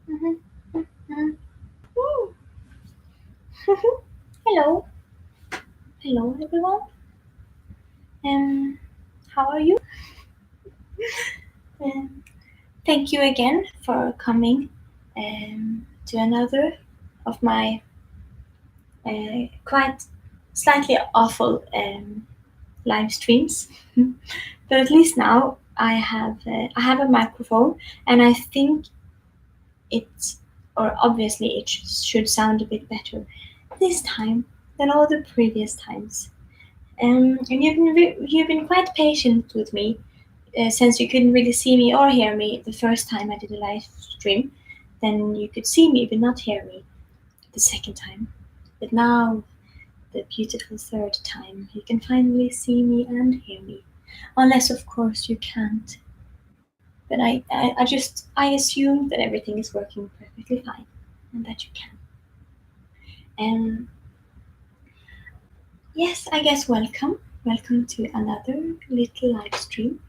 Mhm, mhm. Woo. Hello, hello everyone. Um, how are you? Um, Thank you again for coming to another of my quite slightly awful live streams. But at least now I have a microphone, and I think it, or obviously it should sound a bit better this time than all the previous times. And you've been quite patient with me since you couldn't really see me or hear me the first time I did a live stream. Then you could see me but not hear me the second time. But now, the beautiful third time, you can finally see me and hear me. Unless, of course, you can't. But I assume that everything is working perfectly fine and that you can. And yes, I guess welcome. Welcome to another little live stream.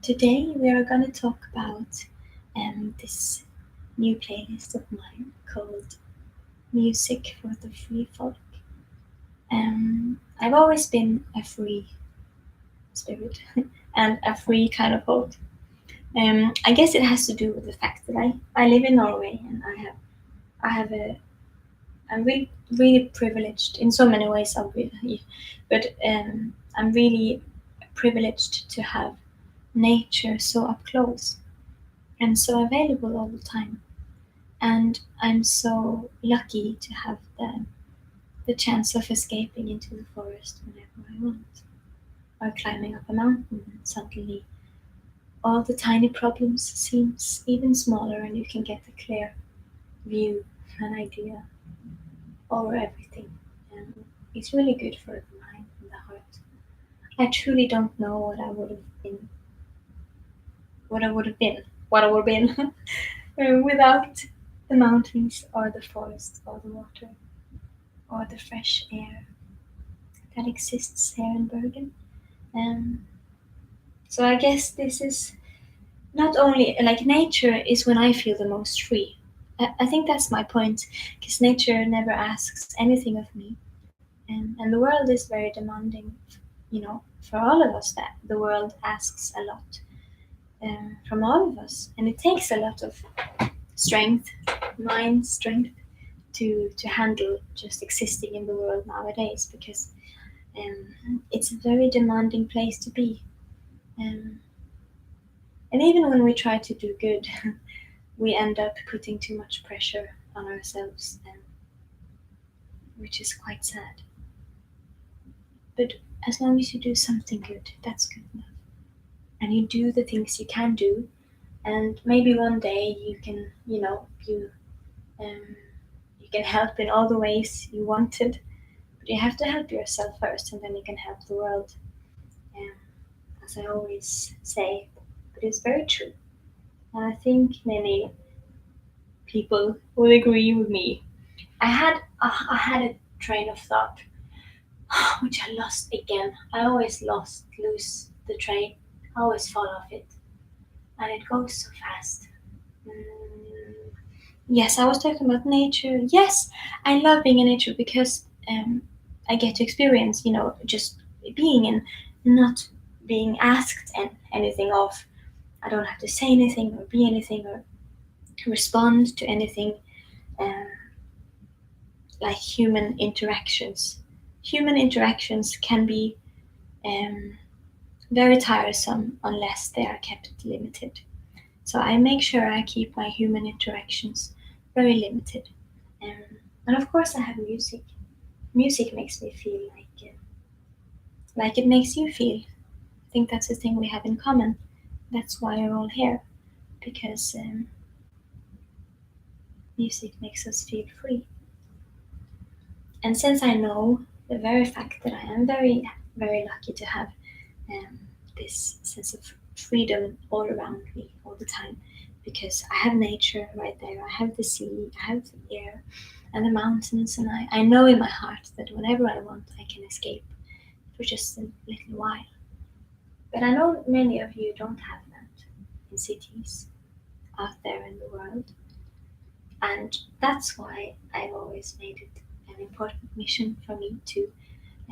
Today we are going to talk about this new playlist of mine called Music for the Free Folk. I've always been a free spirit and a free kind of folk. I guess it has to do with the fact that I live in Norway and I have a I'm really privileged in so many ways, obviously, but I'm really privileged to have nature so up close and so available all the time. And I'm so lucky to have the chance of escaping into the forest whenever I want, or climbing up a mountain and suddenly all the tiny problems seems even smaller and you can get a clear view, an idea over everything. And it's really good for the mind and the heart. I truly don't know what I would have been, what I would have been without the mountains or the forest or the water or the fresh air that exists here in Bergen. Um, so I guess this is not only like nature is when I feel the most free. I think that's my point, because nature never asks anything of me, and the world is very demanding. For all of us, that the world asks a lot from all of us, and it takes a lot of strength, mind strength, to handle just existing in the world nowadays, because it's a very demanding place to be. Um, and even when we try to do good, we end up putting too much pressure on ourselves, which is quite sad. But as long as you do something good, that's good enough. And you do the things you can do, and maybe one day you can, um, you can help in all the ways you wanted. But you have to help yourself first, and then you can help the world. Um, as I always say, but it's very true. And I think many people will agree with me. I had a train of thought which I lost again. I always lose the train. I always fall off it, and it goes so fast. Mm, yes, I was talking about nature. Yes, I love being in nature because I get to experience, just being and not being asked anything of. I don't have to say anything or be anything or respond to anything. Um, like human interactions. Human interactions can be um, very tiresome unless they are kept limited. So I make sure I keep my human interactions very limited. Um, and of course, I have music. Music makes me feel like it makes you feel. I think that's the thing we have in common. That's why we're all here, because music makes us feel free. And since I know the very fact that I am very, very lucky to have um, this sense of freedom all around me all the time, because I have nature right there, I have the sea, I have the air and the mountains, and I know in my heart that whenever I want, I can escape for just a little while. But I know many of you don't have that in cities out there in the world. And that's why I've always made it an important mission for me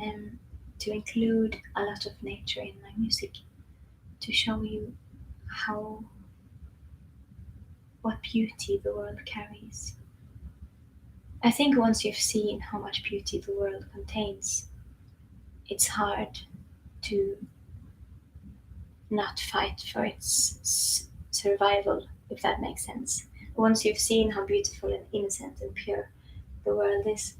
um, to include a lot of nature in my music, to show you how what beauty the world carries. I think once you've seen how much beauty the world contains, it's hard to not fight for its survival, if that makes sense. Once you've seen how beautiful and innocent and pure the world is,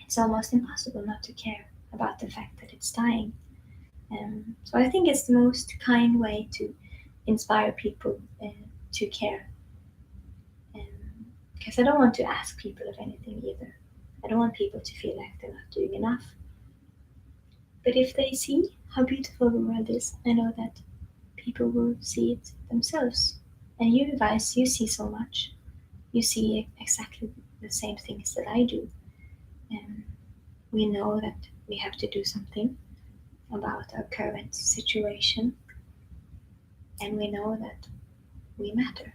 it's almost impossible not to care about the fact that it's dying. So I think it's the most kind way to inspire people to care. Because I don't want to ask people of anything either. I don't want people to feel like they're not doing enough. But if they see how beautiful the world is, I know that people will see it themselves. And you guys, you see so much. You see exactly the same things that I do. And we know that we have to do something about our current situation. And we know that we matter.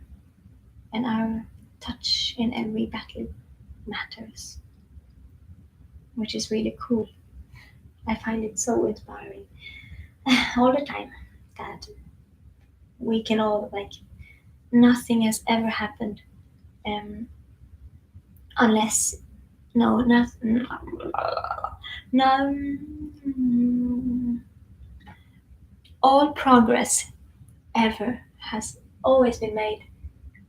And our touch in every battle matters. Which is really cool. I find it so inspiring all the time that we can all, like, nothing has ever happened unless, no, not, no, all progress ever has always been made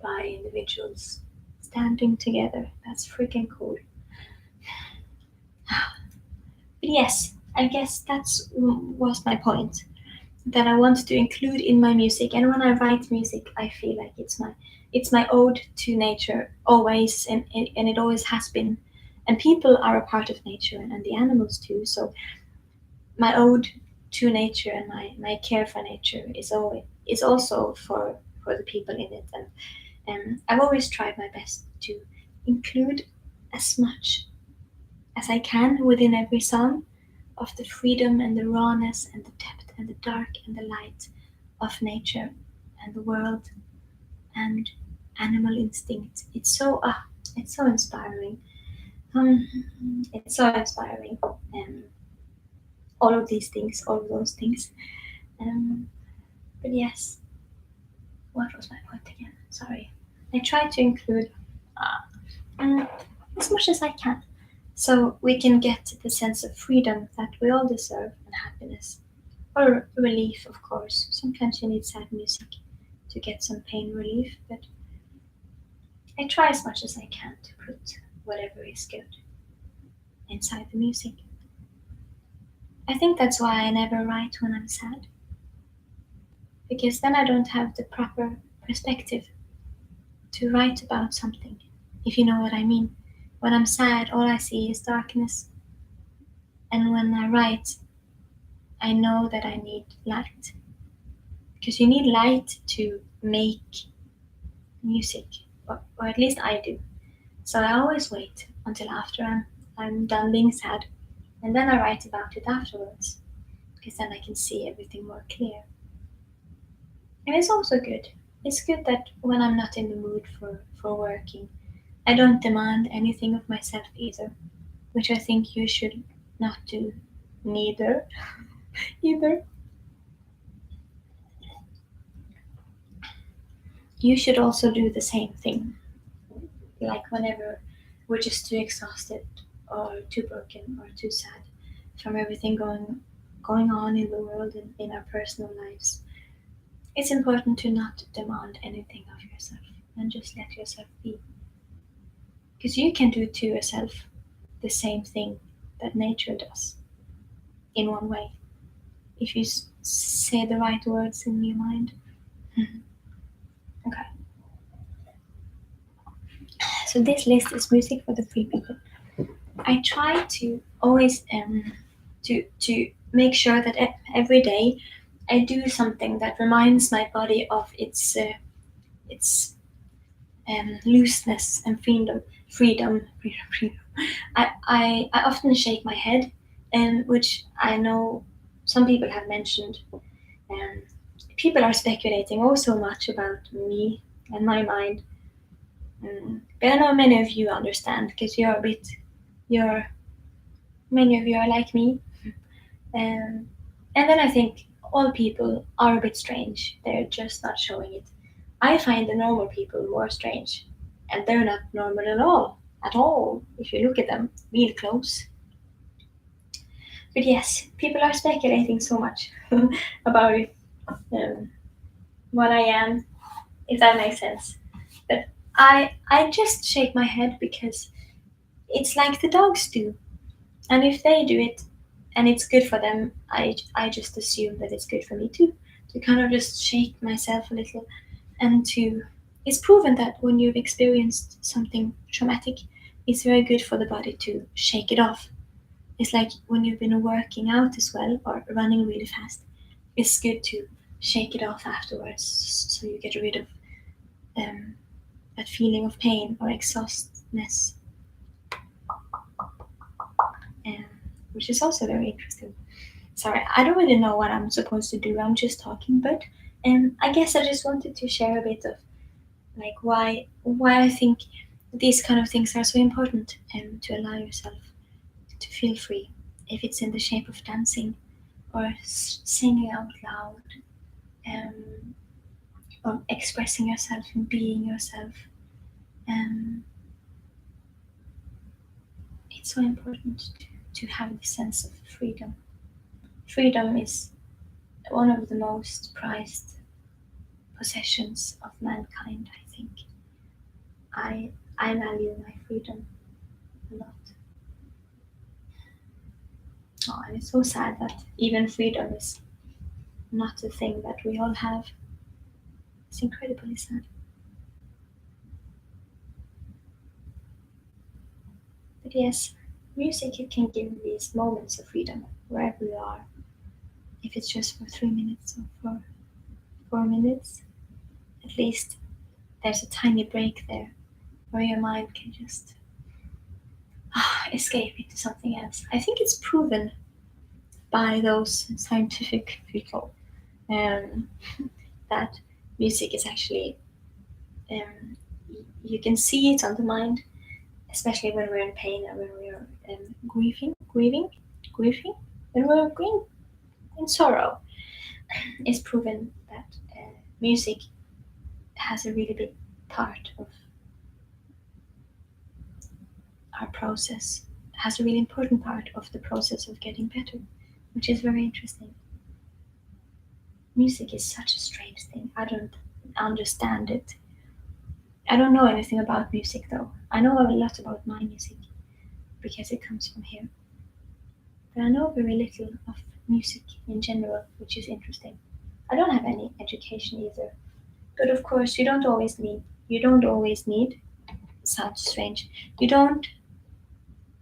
by individuals standing together. That's freaking cool. But yes, I guess that's was my point, that I want to include in my music. And when I write music, I feel like it's my ode to nature always, and it always has been. And people are a part of nature, and the animals too. So my ode to nature and my care for nature is also for the people in it. And I've always tried my best to include as much as I can within every song of the freedom and the rawness and the depth and the dark and the light of nature and the world and animal instinct. It's so inspiring. Um, it's so inspiring. All of these things, all of those things. Um, but yes, what was my point again? Sorry. I try to include um, as much as I can, so we can get the sense of freedom that we all deserve, and happiness. Or relief, of course. Sometimes you need sad music to get some pain relief, but I try as much as I can to put whatever is good inside the music. I think that's why I never write when I'm sad, because then I don't have the proper perspective to write about something, if you know what I mean. When I'm sad, all I see is darkness, and when I write, I know that I need light, because you need light to make music, or at least I do. So I always wait until after I'm done being sad, and then I write about it afterwards, because then I can see everything more clear. And it's also good. It's good that when I'm not in the mood for working, I don't demand anything of myself either, which I think you should not do neither. Either. You should also do the same thing. Like whenever we're just too exhausted or too broken or too sad from everything going on in the world and in our personal lives, it's important to not demand anything of yourself and just let yourself be. Because you can do to yourself the same thing that nature does in one way, if you say the right words in your mind. Okay. So this list is music for the free people. I try to always to make sure that every day I do something that reminds my body of its looseness and freedom. I often shake my head, and which I know some people have mentioned. Um, People are speculating oh so much about me and my mind, But I know many of you understand because many of you are like me. Um, and then I think all people are a bit strange. They're just not showing it. I find the normal people more strange, and they're not normal at all. At all, if you look at them real close. But yes, people are speculating so much about it, um, what I am, if that makes sense. But I just shake my head because it's like the dogs do, and if they do it and it's good for them, I just assume that it's good for me too. To kind of just shake myself a little, and to it's proven that when you've experienced something traumatic, it's very good for the body to shake it off. It's like when you've been working out as well or running really fast, it's good to shake it off afterwards so you get rid of um, that feeling of pain or exhaustness, um, which is also very interesting. Sorry, I don't really know what I'm supposed to do. I'm just talking, but I guess I just wanted to share a bit of like why I think these kind of things are so important to allow yourself to feel free, if it's in the shape of dancing or singing out loud, um, or expressing yourself and being yourself. Um, it's so important to have this sense of freedom. Freedom is one of the most prized possessions of mankind, I think. I I value my freedom a lot. Oh, and it's so sad that even freedom is not a thing that we all have. It's incredibly sad. But yes, music it can give these moments of freedom wherever you are. If it's just for 3 minutes or for 4 minutes, at least there's a tiny break there where your mind can just escape into something else. I think it's proven by those scientific people um, that music is actually um, you can see it on the mind, especially when we're in pain or when we're grieving, when we're in sorrow. It's proven that music has a really big part of our process, has a really important part of the process of getting better, which is very interesting. Music is such a strange thing. I don't understand it. I don't know anything about music though. I know a lot about my music because it comes from here. But I know very little of music in general, which is interesting. I don't have any education either. But of course, you don't always need, sounds strange, you don't,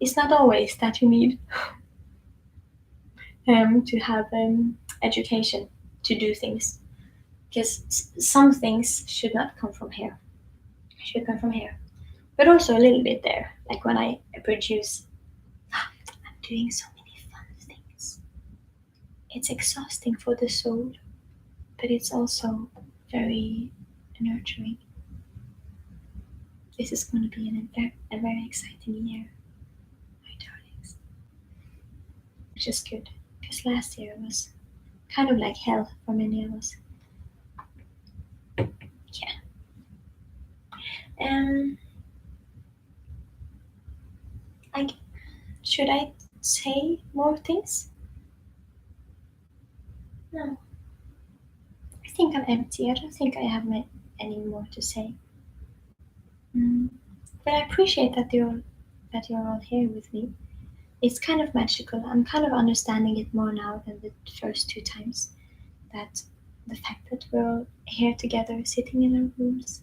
it's not always that you need to have education to do things. Because some things should not come from here, should come from here. But also a little bit there, like when I produce, I'm doing so many fun things. It's exhausting for the soul, but it's also very nurturing. This is going to be a very exciting year, my darlings, which is good because last year was kind of like hell for many of us. Yeah. I should I say more things? No, I think I'm empty. I don't think I have any more to say. Mm. But I appreciate that you're all here with me. It's kind of magical. I'm kind of understanding it more now than the first two times. That the fact that we're all here together, sitting in our rooms.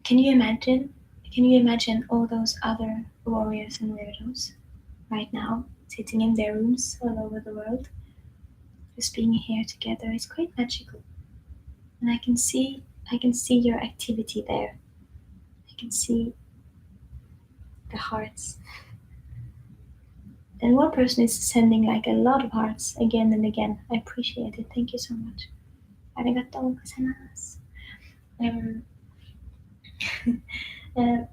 Can you imagine? Can you imagine all those other warriors and weirdos right now, sitting in their rooms all over the world, just being here together? It's quite magical, and I can see your activity there. I can see the hearts. And one person is sending like a lot of hearts again and again. I appreciate it. Thank you so much. Arigatou gozaimasu. Um, Uh,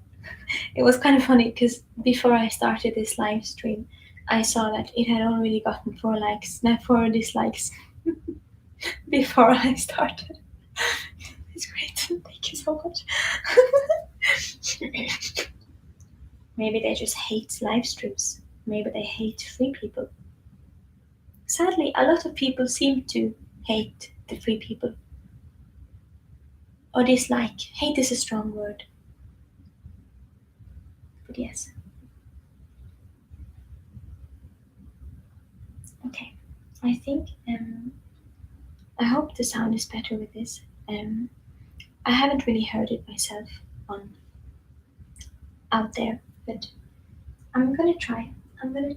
it was kind of funny because before I started this live stream, I saw that it had already gotten 4 likes, no, 4 dislikes before I started. It's great. Thank you so much. Maybe they just hate live streams. Maybe they hate free people. Sadly, a lot of people seem to hate the free people. Or dislike. Hate is a strong word. But yes. Okay. I think I hope the sound is better with this. I haven't really heard it myself on out there, but I'm gonna try. I'm gonna